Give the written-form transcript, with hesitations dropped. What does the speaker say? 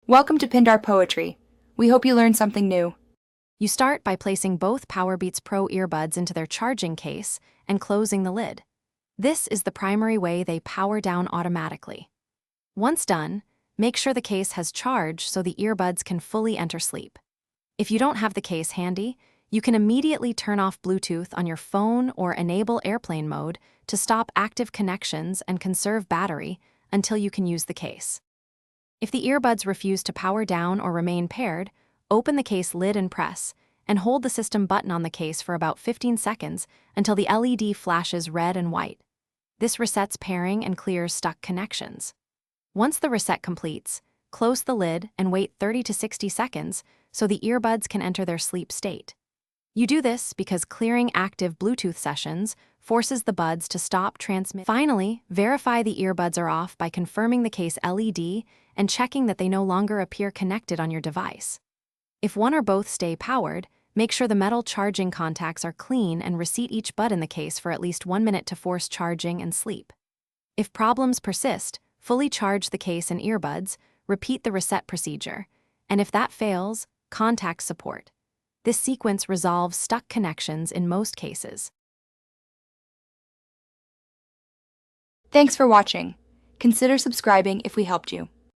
Welcome to Pindar Poetry. We hope you learned something new. You start by placing both Powerbeats Pro earbuds into their charging case and closing the lid. This is the primary way they power down automatically. Once done, make sure the case has charge so the earbuds can fully enter sleep. If you don't have the case handy, you can immediately turn off Bluetooth on your phone or enable airplane mode to stop active connections and conserve battery until you can use the case. If the earbuds refuse to power down or remain paired, open the case lid and press, and hold the system button on the case for about 15 seconds until the LED flashes red and white. This resets pairing and clears stuck connections. Once the reset completes, close the lid and wait 30 to 60 seconds so the earbuds can enter their sleep state. You do this because clearing active Bluetooth sessions forces the buds to stop transmitting. Finally, verify the earbuds are off by confirming the case LED and checking that they no longer appear connected on your device. If one or both stay powered, make sure the metal charging contacts are clean and reseat each bud in the case for at least 1 minute to force charging and sleep. If problems persist, fully charge the case and earbuds, repeat the reset procedure, and if that fails, contact support. This sequence resolves stuck connections in most cases. Thanks for watching. Consider subscribing if we helped you.